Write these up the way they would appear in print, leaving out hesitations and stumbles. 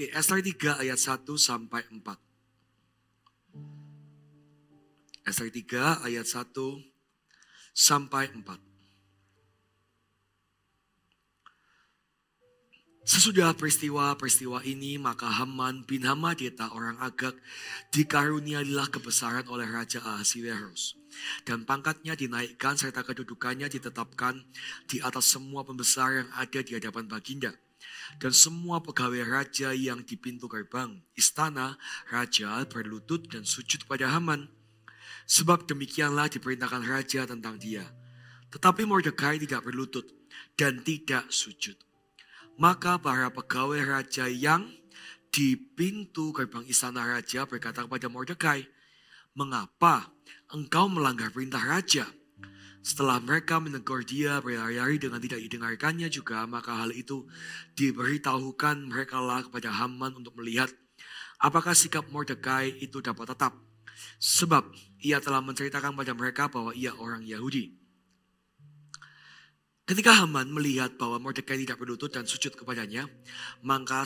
Oke, Ester 3 ayat 1 sampai 4. Ester 3 ayat 1 sampai 4. Sesudah peristiwa-peristiwa ini, maka Haman bin Hammedata orang Agag dikaruniailah kebesaran oleh Raja Ahasiweros. Dan pangkatnya dinaikkan serta kedudukannya ditetapkan di atas semua pembesar yang ada di hadapan baginda. Dan semua pegawai raja yang di pintu gerbang istana raja berlutut dan sujud pada Haman. Sebab demikianlah diperintahkan raja tentang dia. Tetapi Mordekai tidak berlutut dan tidak sujud. Maka para pegawai raja yang di pintu gerbang istana raja berkata kepada Mordekai, "Mengapa engkau melanggar perintah raja?" Setelah mereka menegur dia berhari-hari dengan tidak didengarkannya juga, maka hal itu diberitahukan merekalah kepada Haman untuk melihat apakah sikap Mordekai itu dapat tetap. Sebab ia telah menceritakan pada mereka bahwa ia orang Yahudi. Ketika Haman melihat bahwa Mordekai tidak berlutut dan sujud kepadanya, maka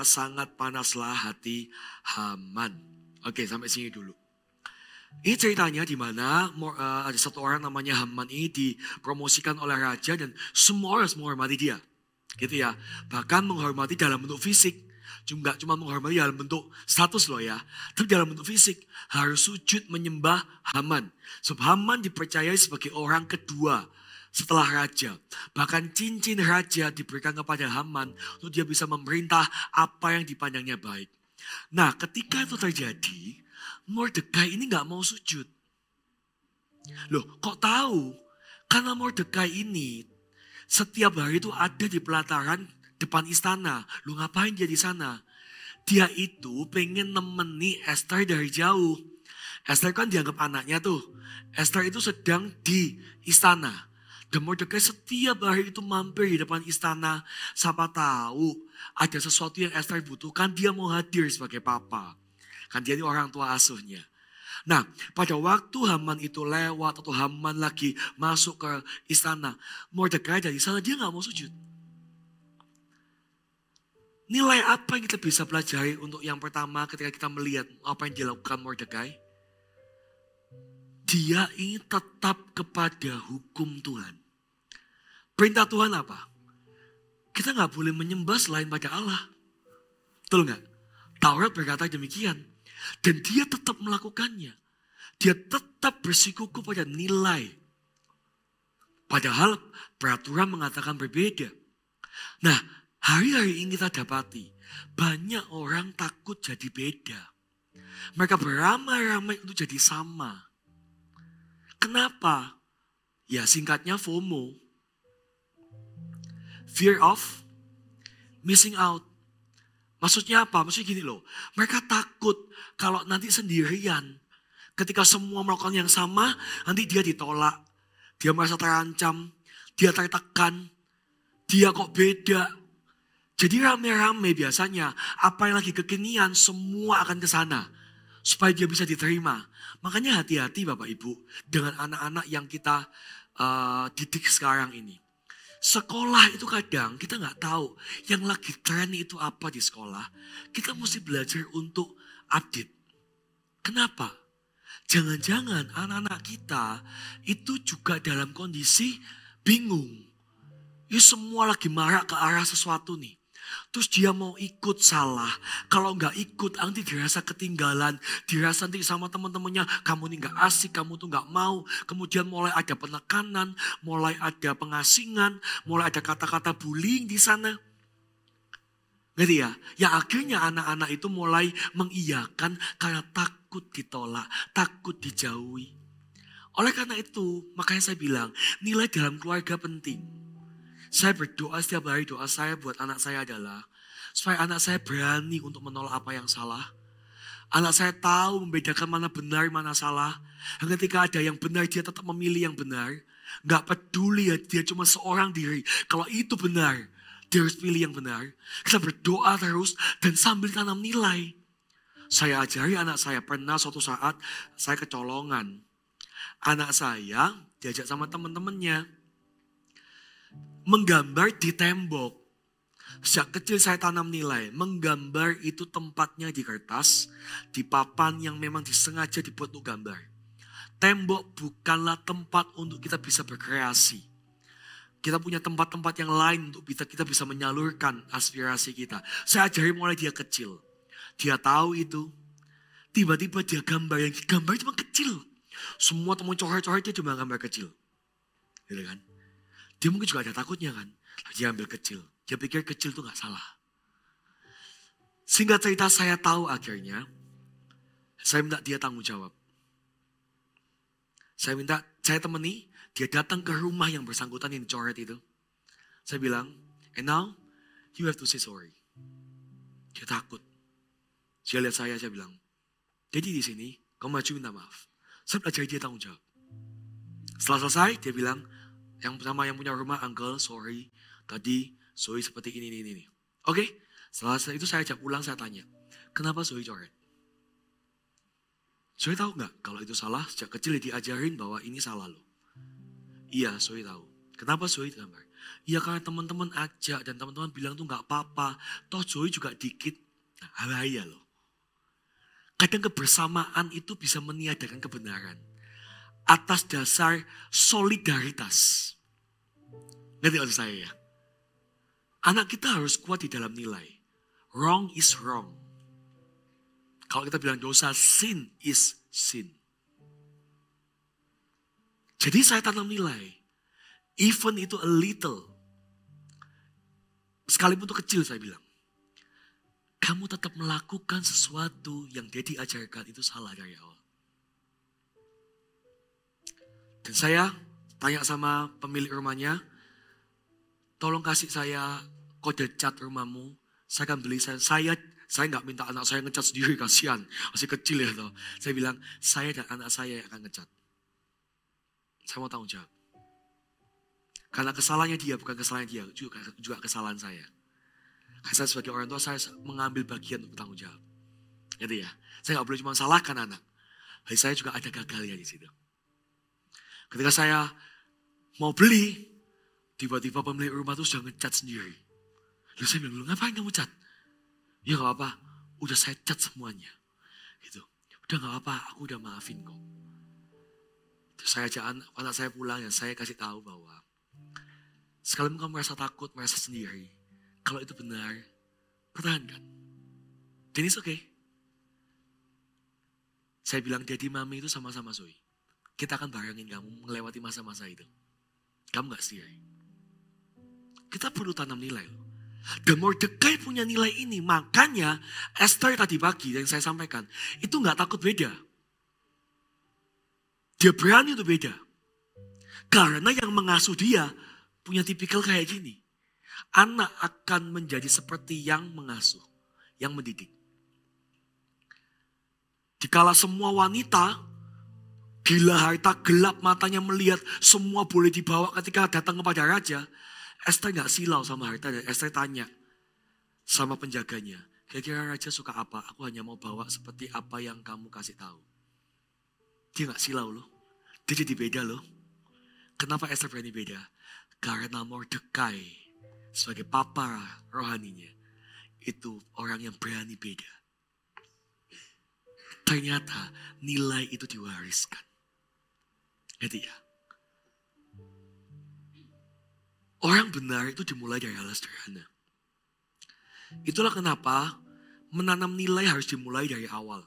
sangat panaslah hati Haman. Oke, sampai sini dulu. Ini ceritanya di mana ada satu orang namanya Haman ini dipromosikan oleh raja dan semua orang menghormati dia. Gitu ya. Bahkan menghormati dalam bentuk fisik. Juga cuma menghormati dalam bentuk status loh ya. Tapi dalam bentuk fisik harus sujud menyembah Haman. Sebab Haman dipercayai sebagai orang kedua setelah raja. Bahkan cincin raja diberikan kepada Haman untuk dia bisa memerintah apa yang dipandangnya baik. Nah, ketika itu terjadi, Mordekai ini gak mau sujud. Loh, kok tahu? Karena Mordekai ini setiap hari itu ada di pelataran depan istana. Loh, ngapain dia di sana? Dia itu pengen nemeni Ester dari jauh. Ester kan dianggap anaknya tuh. Ester itu sedang di istana. Dan Mordekai setiap hari itu mampir di depan istana. Siapa tahu ada sesuatu yang Ester butuhkan, dia mau hadir sebagai papa. Kan dia ini orang tua asuhnya. Nah, pada waktu Haman itu lewat atau Haman lagi masuk ke istana, Mordekai dari sana dia gak mau sujud. Nilai apa yang kita bisa pelajari untuk yang pertama ketika kita melihat apa yang dilakukan Mordekai? Dia ini tetap kepada hukum Tuhan. Perintah Tuhan apa? Kita gak boleh menyembah selain pada Allah. Betul gak? Taurat berkata demikian. Dan dia tetap melakukannya. Dia tetap bersikukuh pada nilai. Padahal peraturan mengatakan berbeda. Nah, hari-hari ini kita dapati banyak orang takut jadi beda. Mereka beramai-ramai untuk jadi sama. Kenapa? Ya singkatnya FOMO. Fear of missing out. Maksudnya apa? Maksudnya gini loh. Mereka takut kalau nanti sendirian. Ketika semua melakukan yang sama, nanti dia ditolak. Dia merasa terancam. Dia tertekan. Dia kok beda. Jadi rame-rame biasanya. Apa yang lagi kekinian, semua akan ke sana. Supaya dia bisa diterima. Makanya hati-hati Bapak Ibu. Dengan anak-anak yang kita didik sekarang ini. Sekolah itu kadang kita nggak tahu yang lagi tren itu apa di sekolah. Kita mesti belajar untuk update. Kenapa? Jangan-jangan anak-anak kita itu juga dalam kondisi bingung. Ini semua lagi marah ke arah sesuatu nih. Terus dia mau ikut salah. Kalau nggak ikut nanti dirasa ketinggalan. Dirasa nanti sama teman-temannya kamu nih nggak asik, kamu tuh nggak mau. Kemudian mulai ada penekanan, mulai ada pengasingan, mulai ada kata-kata bullying di sana. Ngerti ya? Yang akhirnya anak-anak itu mulai mengiyakan karena takut ditolak, takut dijauhi. Oleh karena itu, makanya saya bilang nilai dalam keluarga penting. Saya berdoa setiap hari, doa saya buat anak saya adalah supaya anak saya berani untuk menolak apa yang salah. Anak saya tahu membedakan mana benar, mana salah. Dan ketika ada yang benar, dia tetap memilih yang benar. Gak peduli ya, dia cuma seorang diri. Kalau itu benar, dia harus pilih yang benar. Kita berdoa terus dan sambil tanam nilai. Saya ajari anak saya, pernah suatu saat saya kecolongan. Anak saya diajak sama teman-temannya menggambar di tembok. Sejak kecil saya tanam nilai. Menggambar itu tempatnya di kertas, di papan yang memang disengaja dibuat untuk gambar. Tembok bukanlah tempat untuk kita bisa berkreasi. Kita punya tempat-tempat yang lain untuk kita bisa menyalurkan aspirasi kita. Saya ajari mulai dia kecil. Dia tahu itu. Tiba-tiba dia gambar. Yang gambar cuma kecil. Semua teman coret-coret dia cuma gambar kecil. Gitu kan? Dia mungkin juga ada takutnya kan. Dia ambil kecil. Dia pikir kecil itu gak salah. Singkat cerita saya tahu akhirnya. Saya minta dia tanggung jawab. Saya temani. Dia datang ke rumah yang bersangkutan yang dicoret itu. Saya bilang, and now you have to say sorry. Dia takut. Dia lihat saya bilang, jadi di sini kamu maju minta maaf. Saya belajar dia tanggung jawab. Setelah selesai dia bilang, yang pertama yang punya rumah, uncle, sorry. Tadi Zoe seperti ini. Oke, setelah itu saya ajak pulang, saya tanya, kenapa Zoe coret? Zoe tahu nggak kalau itu salah? Sejak kecil diajarin bahwa ini salah loh. Iya, Zoe tahu. Kenapa Zoe gambar? Iya karena teman-teman ajak dan teman-teman bilang tuh nggak apa-apa. Toh Zoe juga dikit. Nah, bahaya loh. Kadang kebersamaan itu bisa meniadakan kebenaran atas dasar solidaritas. Ngerti maksud saya ya? Anak kita harus kuat di dalam nilai. Wrong is wrong. Kalau kita bilang dosa, sin is sin. Jadi saya tanam nilai. Even itu a little. Sekalipun itu kecil saya bilang. Kamu tetap melakukan sesuatu yang Daddy ajarkan itu salah dari awal. Dan saya tanya sama pemilik rumahnya. Tolong kasih saya kode cat rumahmu. Saya akan beli. Saya nggak minta anak saya ngecat sendiri, kasihan. Masih kecil ya toh. Saya bilang, saya dan anak saya yang akan ngecat. Saya mau tanggung jawab. Karena kesalahannya dia, bukan kesalahan dia. Juga kesalahan saya. Karena saya sebagai orang tua, saya mengambil bagian untuk bertanggung jawab. Gitu ya. Saya nggak boleh cuma salahkan anak. Tapi saya juga ada gagalnya di situ. Ketika saya mau beli, tiba-tiba pemilik rumah itu sudah ngecat sendiri. Lalu saya bilang, ngapain kamu cat? Ya gak apa-apa, udah saya cat semuanya. Gitu. Udah gak apa-apa, aku udah maafin kok. Terus saya ajak anak saya pulang dan saya kasih tahu bahwa sekalipun kamu merasa takut, merasa sendiri, kalau itu benar, pertahankan. Dan it's okay. Saya bilang, Daddy Mami itu sama-sama Zoe. Kita akan barengin kamu melewati masa-masa itu. Kamu gak sendiri. Kita perlu tanam nilai loh. Dan Mordekai punya nilai ini. Makanya Esther tadi pagi yang saya sampaikan. Itu gak takut beda. Dia berani untuk beda. Karena yang mengasuh dia punya tipikal kayak gini. Anak akan menjadi seperti yang mengasuh. Yang mendidik. Dikala semua wanita gila harta, gelap matanya melihat semua boleh dibawa ketika datang kepada raja. Esther gak silau sama harta dan Esther tanya sama penjaganya. Kira-kira raja suka apa? Aku hanya mau bawa seperti apa yang kamu kasih tahu. Dia gak silau loh. Dia jadi beda loh. Kenapa Esther berani beda? Karena Mordekai sebagai papa rohaninya itu orang yang berani beda. Ternyata nilai itu diwariskan. Jadi ya. Orang benar itu dimulai dari hal sederhana. Itulah kenapa menanam nilai harus dimulai dari awal.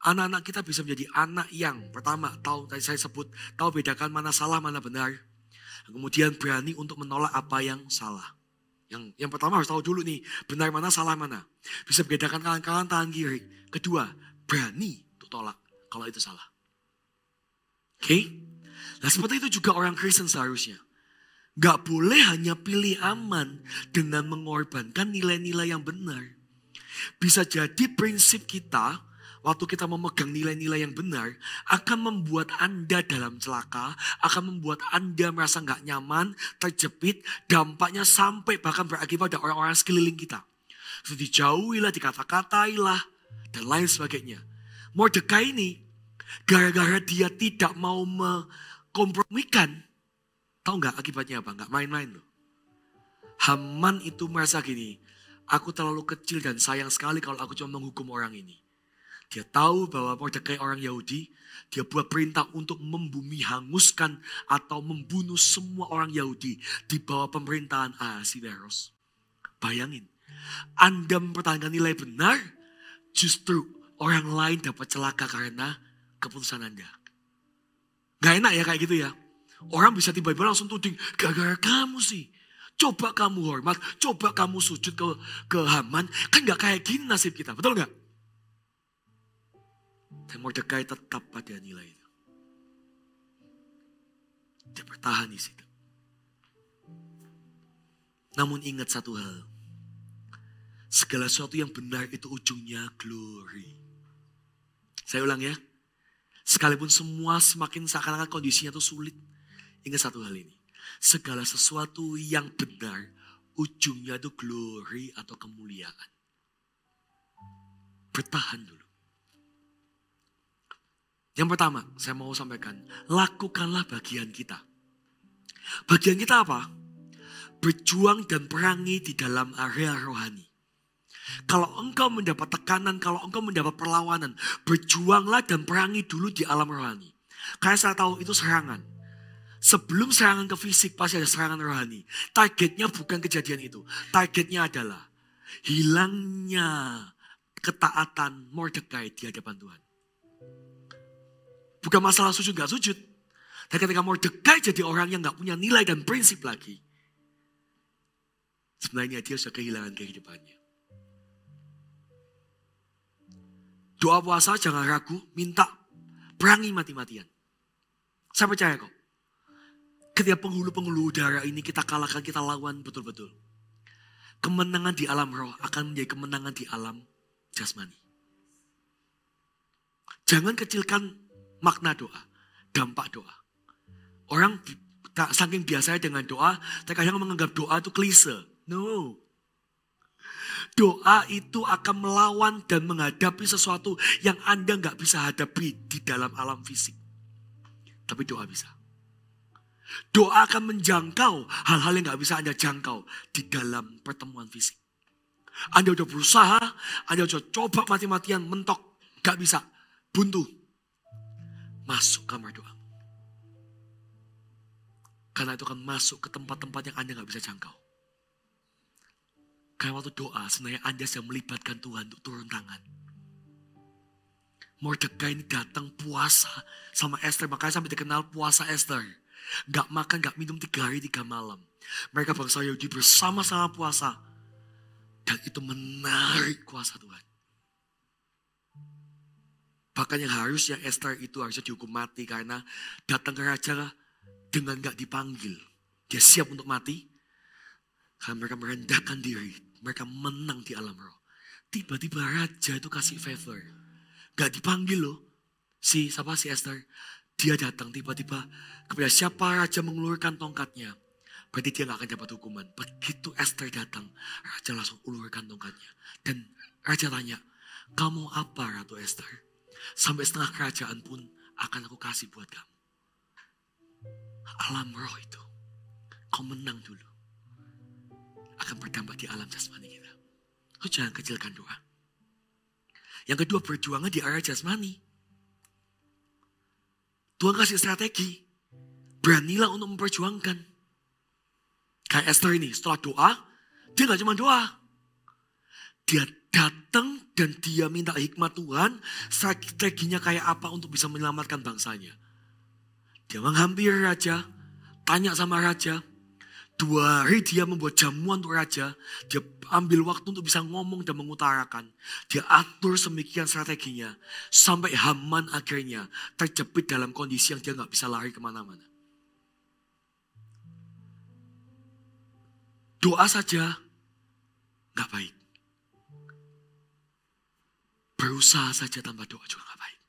Anak-anak kita bisa menjadi anak yang pertama tahu, tadi saya sebut, tahu bedakan mana salah mana benar. Kemudian berani untuk menolak apa yang salah. Yang pertama harus tahu dulu nih, benar mana salah mana. Bisa bedakan kanan tangan kiri. Kedua, berani untuk tolak kalau itu salah. Oke? Nah seperti itu juga orang Kristen seharusnya. Gak boleh hanya pilih aman dengan mengorbankan nilai-nilai yang benar. Bisa jadi prinsip kita, waktu kita memegang nilai-nilai yang benar, akan membuat Anda dalam celaka, akan membuat Anda merasa gak nyaman, terjepit, dampaknya sampai bahkan berakibat pada orang-orang sekeliling kita. So, dijauhilah, dikata-katailah, dan lain sebagainya. Mordekai ini, gara-gara dia tidak mau kompromikan, tahu nggak akibatnya apa? Nggak main-main loh. Haman itu merasa gini, aku terlalu kecil dan sayang sekali kalau aku cuma menghukum orang ini. Dia tahu bahwa Mordekai orang Yahudi, dia buat perintah untuk membumi hanguskan atau membunuh semua orang Yahudi di bawah pemerintahan Ahasiweros. Bayangin, Anda mempertahankan nilai benar, justru orang lain dapat celaka karena keputusan Anda. Gak enak ya kayak gitu ya. Orang bisa tiba-tiba langsung tuding, gara-gara kamu sih. Coba kamu hormat, coba kamu sujud ke Haman. Kan gak kayak gini nasib kita, betul gak? Dan Mordekai tetap pada nilai itu. Dia bertahan di situ. Namun ingat satu hal. Segala sesuatu yang benar itu ujungnya glory. Saya ulang ya. Sekalipun semua semakin seakan-akan kondisinya itu sulit. Ingat satu hal ini. Segala sesuatu yang benar ujungnya itu glory atau kemuliaan. Bertahan dulu. Yang pertama saya mau sampaikan. Lakukanlah bagian kita. Bagian kita apa? Berjuang dan perangi di dalam area rohani. Kalau engkau mendapat tekanan, kalau engkau mendapat perlawanan, berjuanglah dan perangi dulu di alam rohani. Karena saya tahu itu serangan. Sebelum serangan ke fisik pasti ada serangan rohani. Targetnya bukan kejadian itu. Targetnya adalah hilangnya ketaatan Mordekai di hadapan Tuhan. Bukan masalah sujud gak sujud. Dan ketika Mordekai jadi orang yang gak punya nilai dan prinsip lagi, sebenarnya dia sudah kehilangan kehidupannya. Doa puasa jangan ragu, minta perangi mati-matian. Saya percaya kok. Ketika penghulu-penghulu udara ini kita kalahkan, kita lawan betul-betul. Kemenangan di alam roh akan menjadi kemenangan di alam jasmani. Jangan kecilkan makna doa, dampak doa. Orang saking biasanya dengan doa, terkadang menganggap doa itu klise. No. Doa itu akan melawan dan menghadapi sesuatu yang Anda gak bisa hadapi di dalam alam fisik. Tapi doa bisa. Doa akan menjangkau hal-hal yang gak bisa Anda jangkau di dalam pertemuan fisik. Anda udah berusaha, Anda udah coba mati-matian, mentok, gak bisa, buntu. Masuk kamar doa. Karena itu akan masuk ke tempat-tempat yang Anda gak bisa jangkau. Karena waktu doa sebenarnya Anda sedang melibatkan Tuhan untuk turun tangan. Mordekai ini datang puasa sama Esther. Makanya sampai dikenal puasa Esther. Gak makan, gak minum 3 hari 3 malam. Mereka bangsa Yahudi bersama-sama puasa. Dan itu menarik kuasa Tuhan. Bahkan yang harusnya Esther itu harusnya dihukum mati. Karena datang ke raja dengan gak dipanggil. Dia siap untuk mati. Karena mereka merendahkan diri. Mereka menang di alam roh. Tiba-tiba raja itu kasih favor. Gak dipanggil loh. Si Esther. Dia datang tiba-tiba kepada siapa raja mengulurkan tongkatnya. Berarti dia gak akan dapat hukuman. Begitu Esther datang. Raja langsung ulurkan tongkatnya. Dan raja tanya. Kamu apa Ratu Esther? Sampai setengah kerajaan pun akan aku kasih buat kamu. Alam roh itu. Kau menang dulu. Akan berdampak di alam jasmani kita. Lu jangan kecilkan doa. Yang kedua, berjuangnya di area jasmani. Tuhan kasih strategi. Beranilah untuk memperjuangkan. Kayak Esther ini, setelah doa, dia gak cuma doa. Dia datang dan dia minta hikmat Tuhan, strateginya kayak apa untuk bisa menyelamatkan bangsanya. Dia menghampiri raja, tanya sama raja. 2 hari dia membuat jamuan untuk raja. Dia ambil waktu untuk bisa ngomong dan mengutarakan. Dia atur semikian strateginya. Sampai Haman akhirnya terjepit dalam kondisi yang dia gak bisa lari kemana-mana. Doa saja gak baik. Berusaha saja tanpa doa juga gak baik.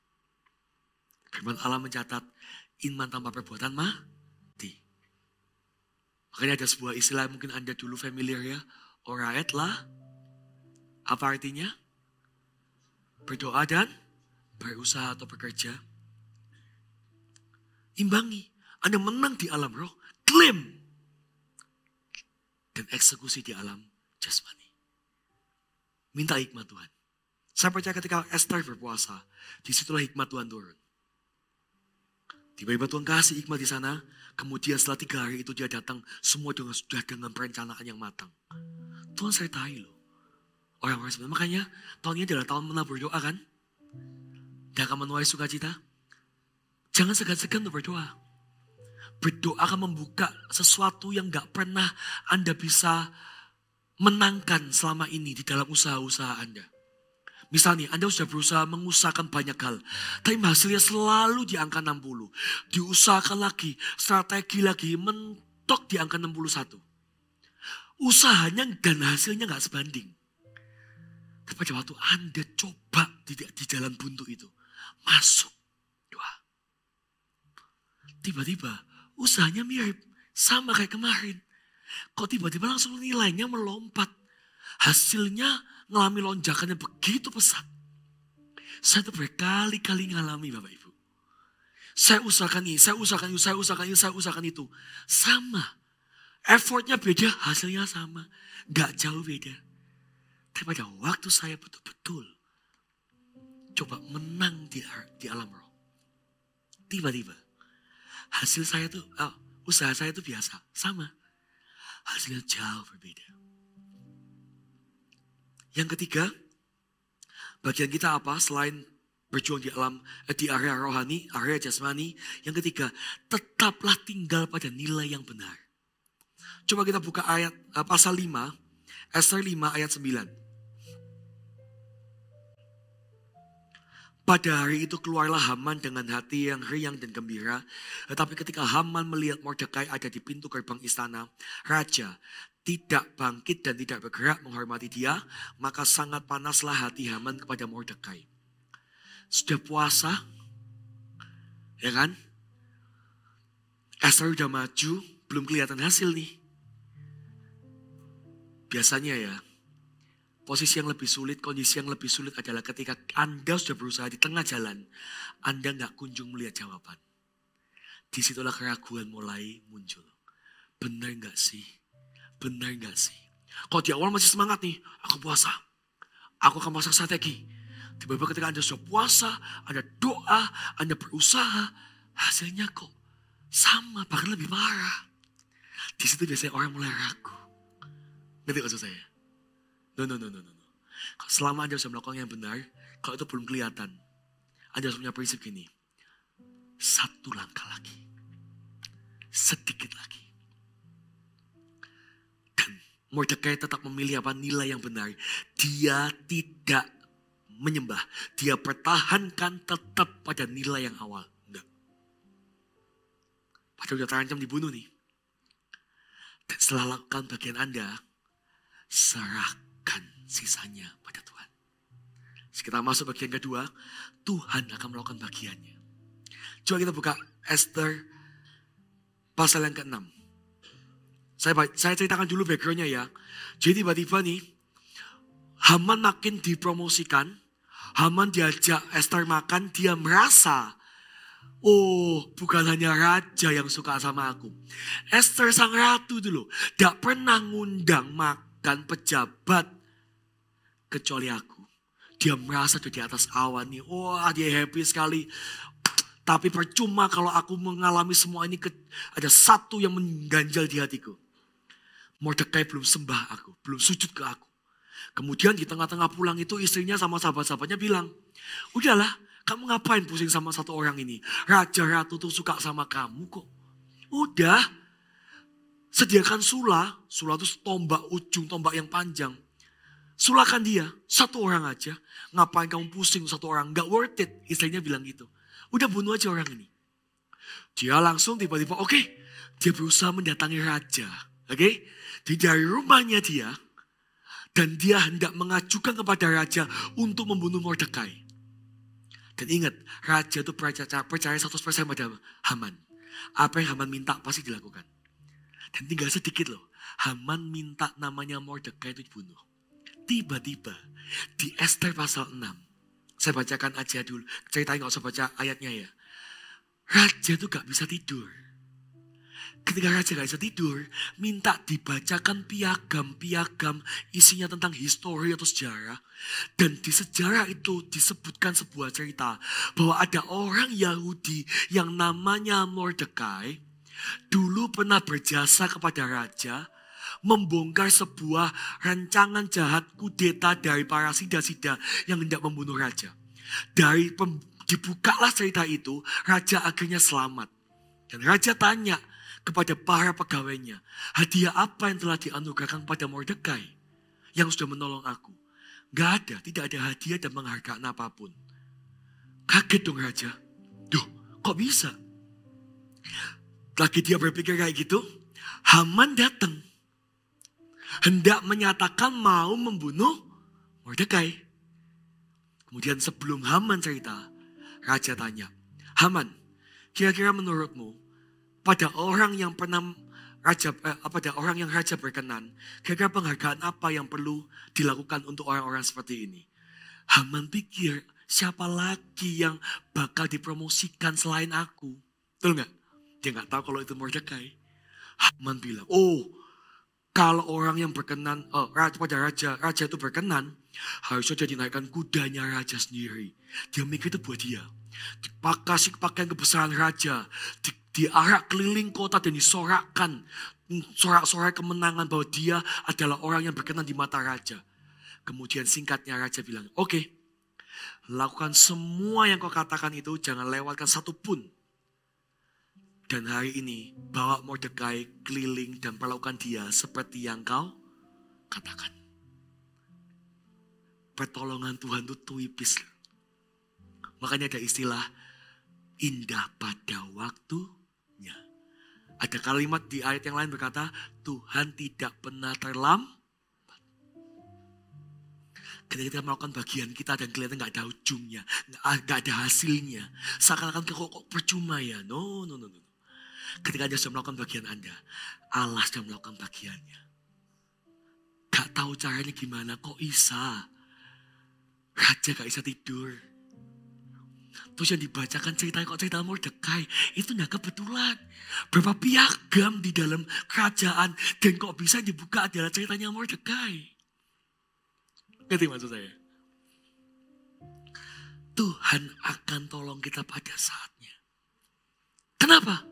Firman Allah mencatat, iman tanpa perbuatan mati. Makanya ada sebuah istilah mungkin Anda dulu familiar ya. Alright lah. Apa artinya? Berdoa dan berusaha atau bekerja. Imbangi. Anda menang di alam roh. Klaim. dan eksekusi di alam jasmani. Minta hikmat Tuhan. Saya percaya ketika Esther berpuasa, disitulah hikmat Tuhan turun. Tiba-tiba Tuhan kasih hikmat di sana, kemudian setelah 3 hari itu dia datang, semua sudah dengan perencanaan yang matang. Tuhan sertai loh. Orang-orang sebenarnya, makanya tahun ini adalah tahun menabur doa kan? Dan akan menuai sukacita. Jangan segan-segan untuk berdoa. Berdoa akan membuka sesuatu yang gak pernah Anda bisa menangkan selama ini di dalam usaha-usaha Anda. Misalnya Anda sudah berusaha mengusahakan banyak hal. Tapi hasilnya selalu di angka 60. Diusahakan lagi, strategi lagi, mentok di angka 61. Usahanya dan hasilnya gak sebanding. Tapi pada waktu Anda coba di jalan buntu itu, masuk doa. Tiba-tiba usahanya mirip, sama kayak kemarin. Kok tiba-tiba langsung nilainya melompat. Hasilnya ngalami lonjakannya begitu pesat. Saya tuh berkali-kali ngalami Bapak Ibu. Saya usahakan ini, saya usahakan itu, saya usahakan itu. Sama. Effortnya beda, hasilnya sama. Gak jauh beda. Tapi pada waktu saya betul-betul coba menang di alam roh. Tiba-tiba hasil saya tuh, usaha saya tuh biasa, sama. Hasilnya jauh berbeda. Yang ketiga, bagian kita apa selain berjuang di area rohani, area jasmani. Yang ketiga, tetaplah tinggal pada nilai yang benar. Coba kita buka ayat pasal 5, Esther 5 ayat 9. Pada hari itu keluarlah Haman dengan hati yang riang dan gembira. Tetapi ketika Haman melihat Mordekai ada di pintu gerbang istana, raja tidak bangkit dan tidak bergerak menghormati dia, maka sangat panaslah hati Haman kepada Mordekai. Sudah puasa, ya kan? Esther udah maju, belum kelihatan hasil nih. Biasanya ya, posisi yang lebih sulit, kondisi yang lebih sulit adalah ketika Anda sudah berusaha di tengah jalan, Anda gak kunjung melihat jawaban. Disitulah keraguan mulai muncul. Benar gak sih? Benar gak sih? Kalau di awal masih semangat nih, aku puasa. Aku akan masak strategi. Tiba-tiba ketika Anda sudah puasa, Anda doa, Anda berusaha, hasilnya kok sama, bahkan lebih parah. Di situ biasanya orang mulai ragu. Ngerti maksud saya? No. Selama Anda bisa melakukan yang benar, kalau itu belum kelihatan, Anda harus punya prinsip gini. 1 langkah lagi. Sedikit lagi. Dan Mordekai tetap memilih apa nilai yang benar. Dia tidak menyembah. Dia pertahankan tetap pada nilai yang awal. Enggak. Padahal sudah terancam dibunuh nih. Dan setelah lakukan bagian Anda, serahkan sisanya pada Tuhan. Kita masuk bagian kedua, Tuhan akan melakukan bagiannya. Coba kita buka Esther pasal yang ke-6. Saya ceritakan dulu backgroundnya ya. Jadi tiba-tiba nih, Haman makin dipromosikan. Haman diajak Esther makan, dia merasa, oh bukan hanya raja yang suka sama aku. Esther sang ratu dulu, gak pernah ngundang makan pejabat kecuali aku. Dia merasa di atas awan nih. Wah, dia happy sekali. Tapi percuma kalau aku mengalami semua ini. Ada satu yang mengganjal di hatiku. Mordekai belum sembah aku. Belum sujud ke aku. Kemudian di tengah-tengah pulang itu istrinya sama sahabat-sahabatnya bilang. Udahlah, kamu ngapain pusing sama satu orang ini. Raja ratu tuh suka sama kamu kok. Udah. Sediakan sula. Sula itu tombak ujung, tombak yang panjang. Sulakan dia, 1 orang aja. Ngapain kamu pusing 1 orang? Gak worth it. Istrinya bilang gitu. Udah bunuh aja orang ini. Dia langsung tiba-tiba oke. Dia berusaha mendatangi raja. Oke. Dari rumahnya dia. Dan dia hendak mengajukan kepada raja untuk membunuh Mordekai. Dan ingat, raja itu percaya 100% pada Haman. Apa yang Haman minta pasti dilakukan. Dan tinggal sedikit loh. Haman minta namanya Mordekai itu dibunuh. Tiba-tiba di Esther pasal 6. Saya bacakan aja dulu. Ceritanya gak usah baca ayatnya ya. Raja itu gak bisa tidur. Ketika raja gak bisa tidur, minta dibacakan piagam-piagam isinya tentang histori atau sejarah. Dan di sejarah itu disebutkan sebuah cerita bahwa ada orang Yahudi yang namanya Mordekai dulu pernah berjasa kepada raja, membongkar sebuah rancangan jahat kudeta dari para sida-sida yang hendak membunuh raja. Dibukalah cerita itu, raja akhirnya selamat. Dan raja tanya kepada para pegawainya, hadiah apa yang telah dianugerahkan pada Mordekai yang sudah menolong aku? Gak ada, tidak ada hadiah dan penghargaan apapun. Kaget dong raja. Duh, kok bisa? Lagi dia berpikir kayak gitu, Haman datang. Hendak menyatakan mau membunuh Mordekai. Kemudian sebelum Haman cerita, raja tanya, Haman, kira-kira menurutmu pada orang yang raja berkenan, kira-kira penghargaan apa yang perlu dilakukan untuk orang-orang seperti ini? Haman pikir, siapa lagi yang bakal dipromosikan selain aku? Betul nggak? Dia nggak tahu kalau itu Mordekai. Haman bilang, kalau orang yang berkenan, pada raja itu berkenan, harusnya dia dinaikkan kudanya raja sendiri. Dia mikir itu buat dia. Dipakasi pakaian kebesaran raja, diarak keliling kota dan disorakkan sorak-sorai kemenangan bahwa dia adalah orang yang berkenan di mata raja. Kemudian singkatnya raja bilang, oke, lakukan semua yang kau katakan itu, jangan lewatkan satu pun. Dan hari ini bawa Mordekai keliling dan perlakukan dia seperti yang kau katakan. Pertolongan Tuhan itu tipis. Makanya ada istilah indah pada waktunya. Ada kalimat di ayat yang lain berkata, Tuhan tidak pernah terlambat. Ketika kita melakukan bagian kita dan kelihatan gak ada ujungnya, gak ada hasilnya. Seakan-akan kok percuma ya. No. Ketika Anda sudah melakukan bagian Anda, Allah sudah melakukan bagiannya. Gak tahu caranya gimana, kok bisa. Raja gak bisa tidur. Terus yang dibacakan cerita Mordekai itu gak kebetulan. Berapa piagam di dalam kerajaan dan kok bisa dibuka adalah ceritanya Mordekai. Ngerti maksud saya? Tuhan akan tolong kita pada saatnya. Kenapa?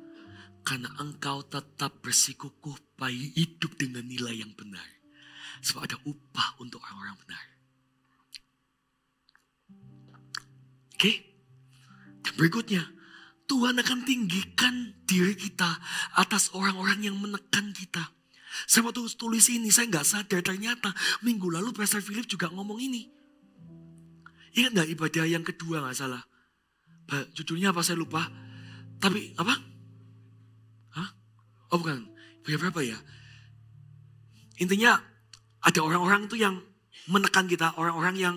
Karena engkau tetap bersikukuh hidup dengan nilai yang benar. Sebab ada upah untuk orang-orang benar. Oke? Dan berikutnya, Tuhan akan tinggikan diri kita atas orang-orang yang menekan kita. Saya waktu tulis ini, saya gak sadar ternyata minggu lalu Pastor Philip juga ngomong ini. Ingat gak ibadah yang kedua gak salah? Judulnya apa saya lupa. Tapi apa? Hah? Oh bukan, ibadah berapa ya? Intinya ada orang-orang itu yang menekan kita, orang-orang yang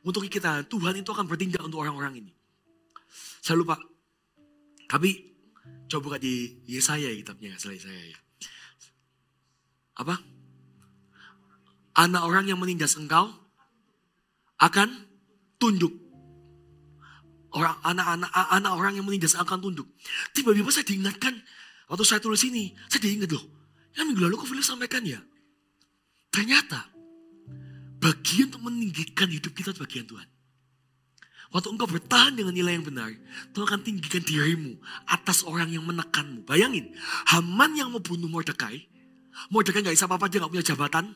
untuk kita. Tuhan itu akan bertindak untuk orang-orang ini. Saya lupa. Tapi coba buka di Yesaya kitabnya, selain saya ya. Apa? Anak orang yang menindas engkau akan tunduk. Anak orang yang menindas akan tunduk. Tiba-tiba saya diingatkan, waktu saya tulis ini, saya diingat loh. Yang minggu lalu kok Philip sampaikan ya. Ternyata bagian untuk meninggikan hidup kita itu bagian Tuhan. Waktu engkau bertahan dengan nilai yang benar, Tuhan akan tinggikan dirimu atas orang yang menekanmu. Bayangin, Haman yang mau bunuh Mordekai gak bisa apa-apa, dia gak punya jabatan.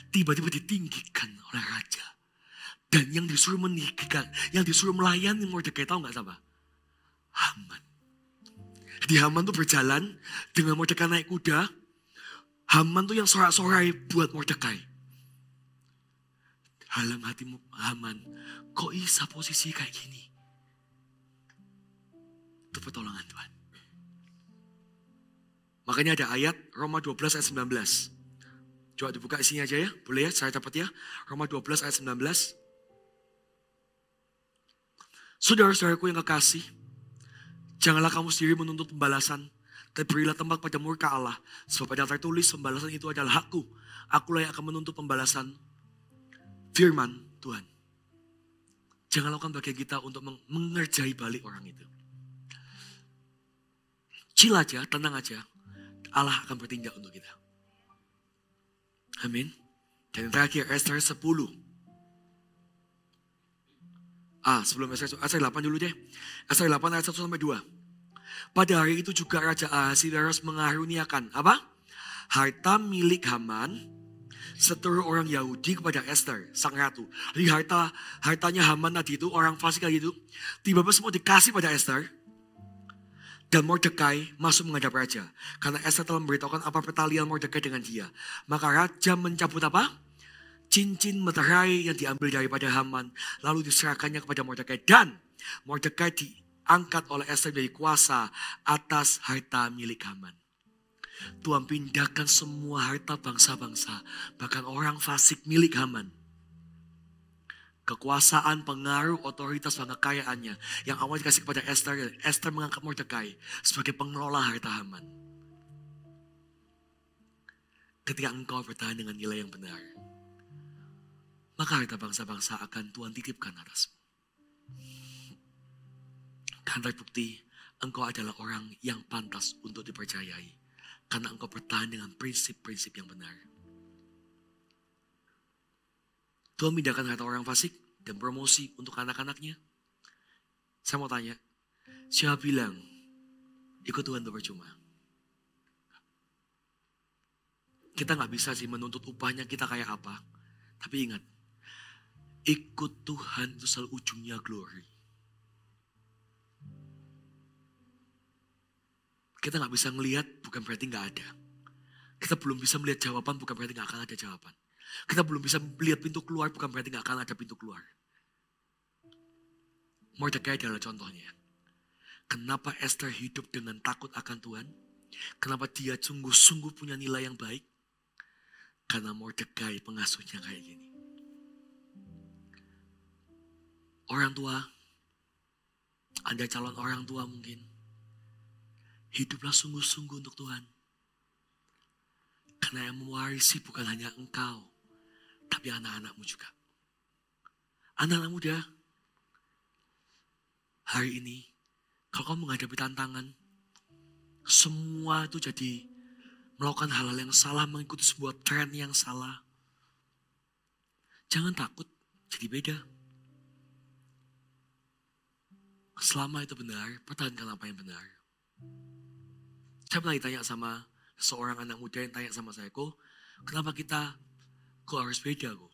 Tiba-tiba ditinggikan oleh raja. Dan yang disuruh meninggikan, yang disuruh melayani Mordekai, tahu gak siapa? Haman. Di Haman tuh berjalan dengan Mordekai naik kuda. Haman tuh yang sorak-sorai buat Mordekai. Dalam hatimu Haman, kok bisa posisi kayak gini? Itu pertolongan Tuhan. Makanya ada ayat Roma 12 ayat 19. Coba dibuka isinya aja ya, boleh ya, saya dapat ya. Roma 12 ayat 19. Saudara-saudaraku yang kekasih, janganlah kamu sendiri menuntut pembalasan, tapi berilah tempat pada murka Allah. Sebab ada tertulis, pembalasan itu adalah hakku. Akulah yang akan menuntut pembalasan. Firman Tuhan. Jangan lakukan bagian kita untuk mengerjai balik orang itu. Chill aja, tenang aja. Allah akan bertindak untuk kita. Amin. Dan yang terakhir, Esther 10. Sebelum Esther 8 dulu deh. Esther 8 ayat 1-2. Pada hari itu juga Raja Ahasiweros mengaruniakan apa? Harta milik Haman seluruh orang Yahudi kepada Esther, sang ratu. Jadi hartanya Haman tadi itu, orang fasik tadi itu, tiba-tiba semua dikasih pada Esther. Dan Mordekai masuk menghadap raja. Karena Esther telah memberitahukan apa pertalian Mordekai dengan dia. Maka raja mencabut apa? Cincin meterai yang diambil daripada Haman. Lalu diserahkannya kepada Mordekai. Dan Mordekai diangkat oleh Esther dari kuasa atas harta milik Haman. Tuhan pindahkan semua harta bangsa-bangsa. Bahkan orang fasik milik Haman. Kekuasaan, pengaruh, otoritas, dan kekayaannya. Yang awal dikasih kepada Esther. Esther mengangkat Mordekai sebagai pengelola harta Haman. Ketika engkau bertahan dengan nilai yang benar, maka harta bangsa-bangsa akan Tuhan titipkan atasmu. Karena terbukti engkau adalah orang yang pantas untuk dipercayai. Karena engkau bertahan dengan prinsip-prinsip yang benar. Tuhan pindahkan harta orang fasik dan promosi untuk anak-anaknya. Saya mau tanya, siapa bilang ikut Tuhan itu percuma? Kita gak bisa sih menuntut upahnya kita kayak apa. Tapi ingat, ikut Tuhan itu selalu ujungnya glory. Kita gak bisa ngelihat bukan berarti gak ada. Kita belum bisa melihat jawaban bukan berarti gak akan ada jawaban. Kita belum bisa melihat pintu keluar bukan berarti gak akan ada pintu keluar. Mordekai adalah contohnya. Kenapa Esther hidup dengan takut akan Tuhan? Kenapa dia sungguh-sungguh punya nilai yang baik? Karena Mordekai pengasuhnya kayak gini. Orang tua, Anda calon orang tua mungkin. Hiduplah sungguh-sungguh untuk Tuhan. Karena yang mewarisi bukan hanya engkau, tapi anak-anakmu juga. Anak-anak muda, hari ini, kalau kamu menghadapi tantangan, semua itu jadi melakukan hal-hal yang salah, mengikuti sebuah tren yang salah. Jangan takut, jadi beda. Selama itu benar, pertahankan apa yang benar. Saya pernah ditanya sama seorang anak muda yang tanya sama saya, kok kenapa kita harus beda kok?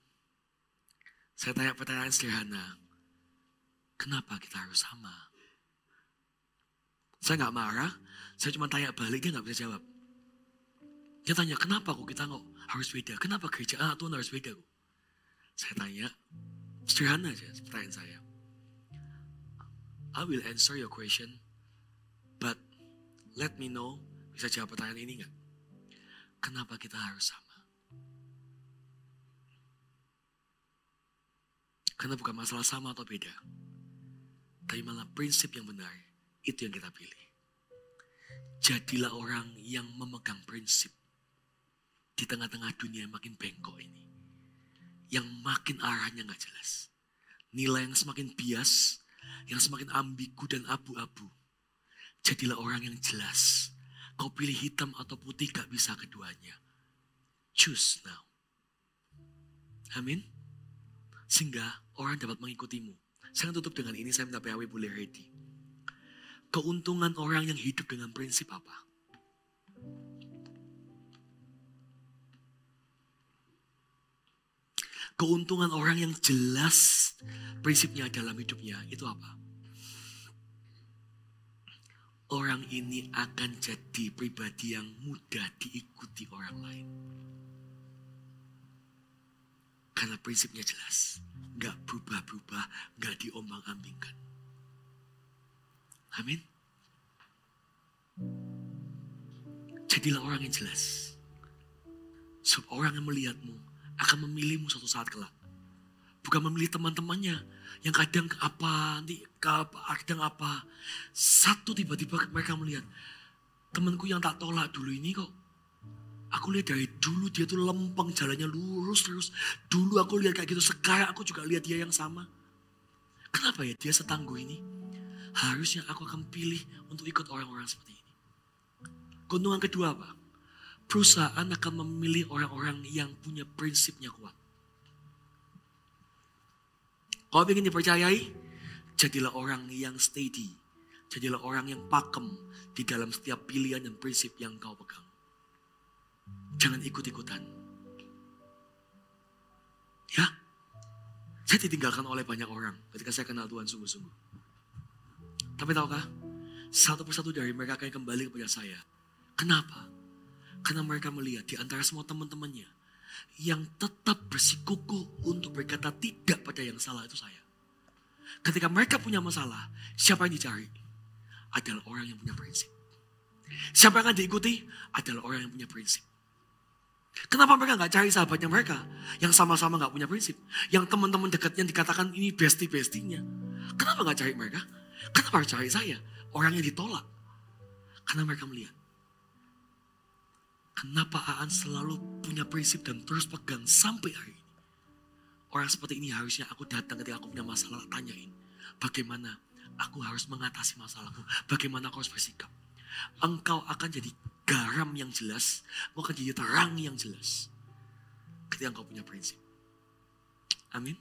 Saya tanya pertanyaan sederhana, kenapa kita harus sama? Saya gak marah, saya cuma tanya balik, dia gak bisa jawab. Dia tanya, kenapa kok kita harus beda? Kenapa gereja anak Tuhan harus beda kok? Saya tanya, sederhana aja pertanyaan saya. I will answer your question, but let me know, bisa jawab pertanyaan ini gak? Kenapa kita harus sama? Karena bukan masalah sama atau beda. Tapi malah prinsip yang benar, itu yang kita pilih. Jadilah orang yang memegang prinsip. Di tengah-tengah dunia yang makin bengkok ini. Yang makin arahnya gak jelas. Nilai yang semakin bias, yang semakin ambigu dan abu-abu. Jadilah orang yang jelas. Kau pilih hitam atau putih gak bisa keduanya. Choose now. Amin. Sehingga orang dapat mengikutimu. Saya tutup dengan ini, saya minta PAW boleh ready. Keuntungan orang yang hidup dengan prinsip apa? Keuntungan orang yang jelas prinsipnya dalam hidupnya itu apa? Orang ini akan jadi pribadi yang mudah diikuti orang lain. Karena prinsipnya jelas. Gak berubah-berubah, gak diombang-ambingkan. Amin. Jadilah orang yang jelas. Sebab orang yang melihatmu akan memilihmu suatu saat kelak. Bukan memilih teman-temannya yang kadang kadang apa. Satu tiba-tiba mereka melihat, temanku yang tak tolak dulu ini kok. Aku lihat dari dulu dia tuh lempeng, jalannya lurus terus. Dulu aku lihat kayak gitu, sekarang aku juga lihat dia yang sama. Kenapa ya dia setangguh ini? Harusnya aku akan pilih untuk ikut orang-orang seperti ini. Keuntungan kedua apa? perusahaan akan memilih orang-orang yang punya prinsipnya kuat. Kalau ingin dipercayai, jadilah orang yang steady. Jadilah orang yang pakem di dalam setiap pilihan dan prinsip yang kau pegang. Jangan ikut-ikutan. Ya, saya ditinggalkan oleh banyak orang ketika saya kenal Tuhan sungguh-sungguh. Tapi tahukah, satu persatu dari mereka akan kembali kepada saya. Kenapa? Karena mereka melihat di antara semua teman-temannya yang tetap bersikukuh untuk berkata tidak pada yang salah itu saya. Ketika mereka punya masalah, siapa yang dicari? Adalah orang yang punya prinsip. Siapa yang akan diikuti? Adalah orang yang punya prinsip. Kenapa mereka gak cari sahabatnya mereka yang sama-sama gak punya prinsip? Yang teman-teman dekatnya dikatakan ini bestie-bestinya. Kenapa gak cari mereka? Kenapa harus cari saya? Orang yang ditolak. Karena mereka melihat. Kenapa Aan selalu punya prinsip dan terus pegang sampai hari ini? Orang seperti ini harusnya aku datang ketika aku punya masalah, tanyain. Bagaimana aku harus mengatasi masalahku? Bagaimana aku harus bersikap? Engkau akan jadi garam yang jelas. Engkau akan jadi terang yang jelas. Ketika engkau punya prinsip. Amin.